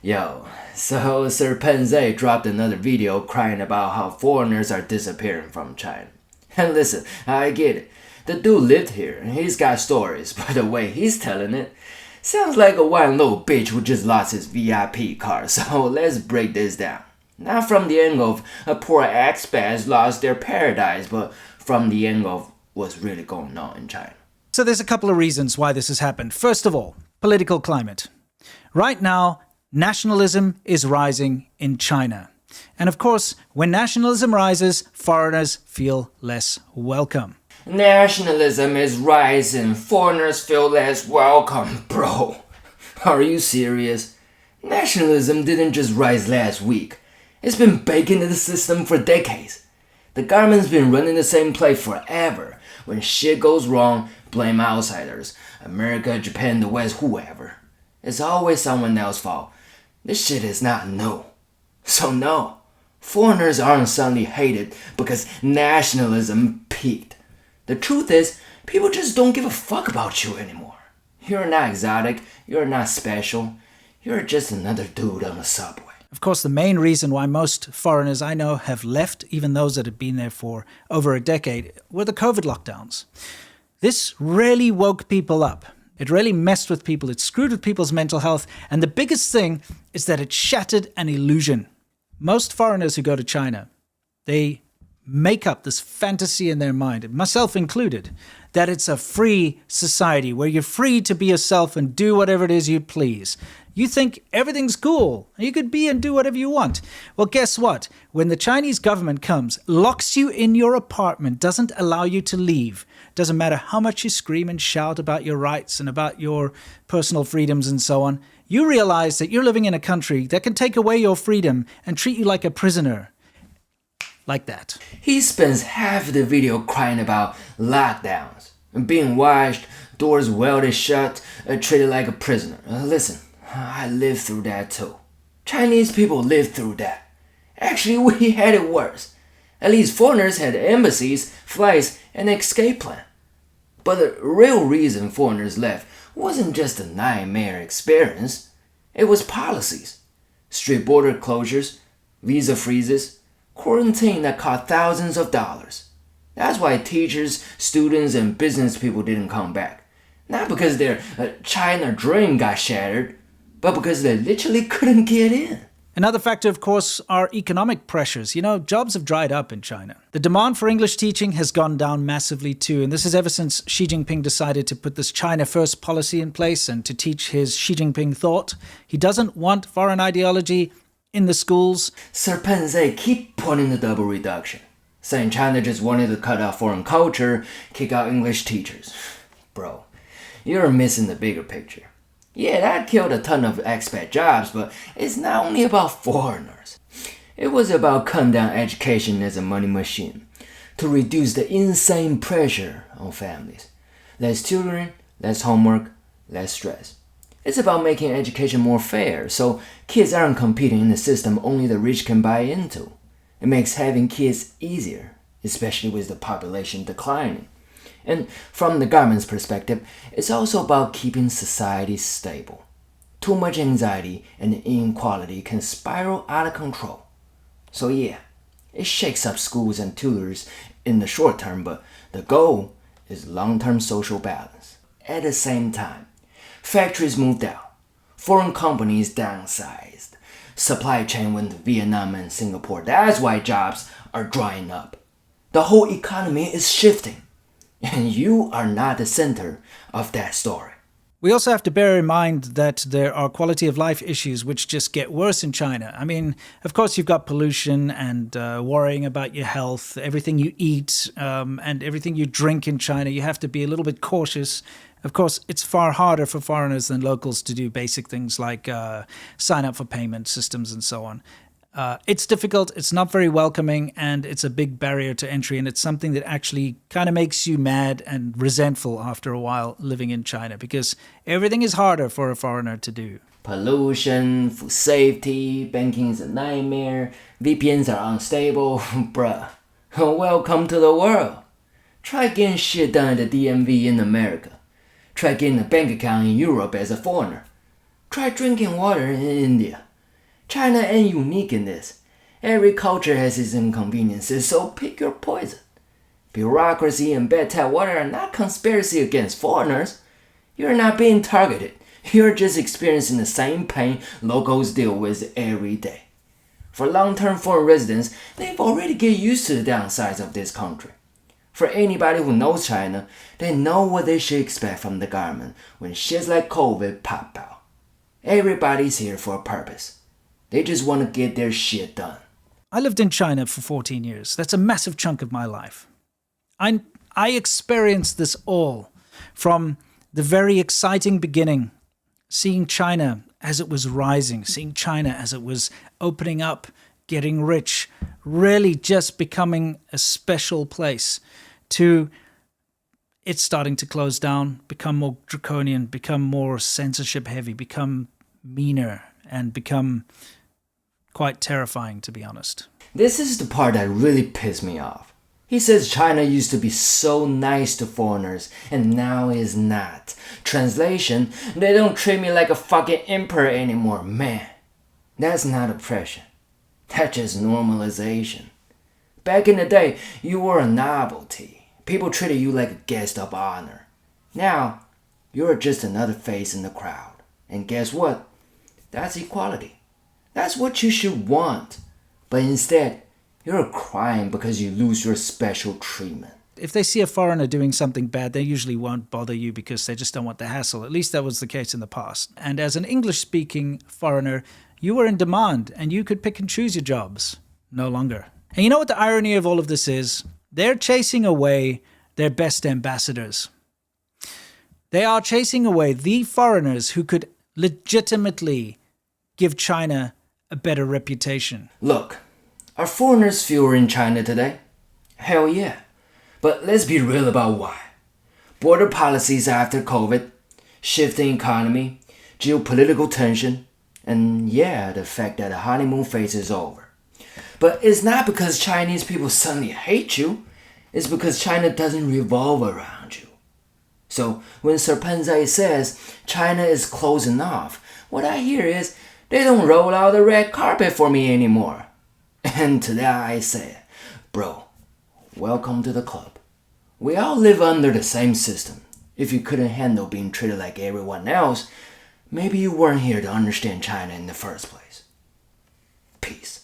Yo, so Serpentza dropped another video crying about how foreigners are disappearing from China. And listen, I get it. The dude lived here and he's got stories, but the way he's telling it sounds like a white little bitch who just lost his VIP card. So let's break this down. Not from the angle of a poor expats lost their paradise, but from the angle of what's really going on in China. So there's a couple of reasons why this has happened. First of all, political climate. Right now, nationalism is rising in China. And of course, when nationalism rises, foreigners feel less welcome. Nationalism is rising, foreigners feel less welcome, bro. Are you serious? Nationalism didn't just rise last week. It's been baked into the system for decades. The government's been running the same play forever. When shit goes wrong, blame outsiders. America, Japan, the West, whoever. It's always someone else's fault. This shit is not new. So no, foreigners aren't suddenly hated because nationalism peaked. The truth is, people just don't give a fuck about you anymore. You're not exotic, you're not special, you're just another dude on the subway. Of course, the main reason why most foreigners I know have left, even those that have been there for over a decade, were the COVID lockdowns. This really woke people up. It really messed with people. It screwed with people's mental health. And the biggest thing is that it shattered an illusion. Most foreigners who go to China, they make up this fantasy in their mind, myself included, that it's a free society where you're free to be yourself and do whatever it is you please. You think everything's cool. You could be and do whatever you want. Well, guess what? When the Chinese government comes, locks you in your apartment, doesn't allow you to leave, doesn't matter how much you scream and shout about your rights and about your personal freedoms and so on, you realize that you're living in a country that can take away your freedom and treat you like a prisoner. Like that. He spends half the video crying about lockdowns, being watched, doors welded shut, treated like a prisoner. Listen, I lived through that too. Chinese people lived through that. Actually, we had it worse. At least foreigners had embassies, flights, and an escape plan. But the real reason foreigners left wasn't just a nightmare experience. It was policies. Strict border closures, visa freezes, quarantine that cost thousands of dollars. That's why teachers, students, and business people didn't come back. Not because their China dream got shattered, but because they literally couldn't get in. Another factor, of course, are economic pressures. You know, jobs have dried up in China. The demand for English teaching has gone down massively too, and this is ever since Xi Jinping decided to put this China First policy in place and to teach his Xi Jinping thought. He doesn't want foreign ideology in the schools. Serpentza keep pointing the double reduction, saying China just wanted to cut out foreign culture, kick out English teachers. Bro, you're missing the bigger picture. Yeah, that killed a ton of expat jobs, but it's not only about foreigners. It was about cutting down education as a money machine to reduce the insane pressure on families. Less tutoring, less homework, less stress. It's about making education more fair, so kids aren't competing in a system only the rich can buy into. It makes having kids easier, especially with the population declining. And from the government's perspective, it's also about keeping society stable. Too much anxiety and inequality can spiral out of control. So yeah, it shakes up schools and tutors in the short term, but the goal is long-term social balance. At the same time, factories moved out, foreign companies downsized, supply chain went to Vietnam and Singapore. That's why jobs are drying up. The whole economy is shifting. And you are not the center of that story. We also have to bear in mind that there are quality of life issues which just get worse in China. I mean, of course, you've got pollution and worrying about your health, everything you eat and everything you drink in China. You have to be a little bit cautious. Of course, it's far harder for foreigners than locals to do basic things like sign up for payment systems and so on. It's difficult, it's not very welcoming, and it's a big barrier to entry, and it's something that actually kind of makes you mad and resentful after a while living in China, because everything is harder for a foreigner to do. Pollution, food safety, banking is a nightmare, VPNs are unstable, bruh. Welcome to the world. Try getting shit done at the DMV in America. Try getting a bank account in Europe as a foreigner. Try drinking water in India. China ain't unique in this. Every culture has its inconveniences, so pick your poison. Bureaucracy and bad tap water are not conspiracy against foreigners. You're not being targeted. You're just experiencing the same pain locals deal with every day. For long-term foreign residents, they've already get used to the downsides of this country. For anybody who knows China, they know what they should expect from the government when shit like COVID pop out. Everybody's here for a purpose. They just want to get their shit done. I lived in China for 14 years. That's a massive chunk of my life. I experienced this all from the very exciting beginning, seeing China as it was rising, seeing China as it was opening up, getting rich, really just becoming a special place, to it starting to close down, become more draconian, become more censorship heavy, become meaner, and become quite terrifying, to be honest. This is the part that really pissed me off. He says China used to be so nice to foreigners and now is not. Translation, they don't treat me like a fucking emperor anymore, man. That's not oppression. That's just normalization. Back in the day, you were a novelty. People treated you like a guest of honor. Now, you're just another face in the crowd. And guess what? That's equality. That's what you should want. But instead, you're crying because you lose your special treatment. If they see a foreigner doing something bad, they usually won't bother you because they just don't want the hassle. At least that was the case in the past. And as an English-speaking foreigner, you were in demand and you could pick and choose your jobs. No longer. And you know what the irony of all of this is? They're chasing away their best ambassadors. They are chasing away the foreigners who could legitimately give China a better reputation. Look, are foreigners fewer in China today? Hell yeah. But let's be real about why. Border policies after COVID, shifting economy, geopolitical tension, and yeah, the fact that the honeymoon phase is over. But it's not because Chinese people suddenly hate you. It's because China doesn't revolve around you. So when Serpentza says China is closing off, what I hear is they don't roll out the red carpet for me anymore. And to that I say, bro, welcome to the club. We all live under the same system. If you couldn't handle being treated like everyone else, maybe you weren't here to understand China in the first place. Peace.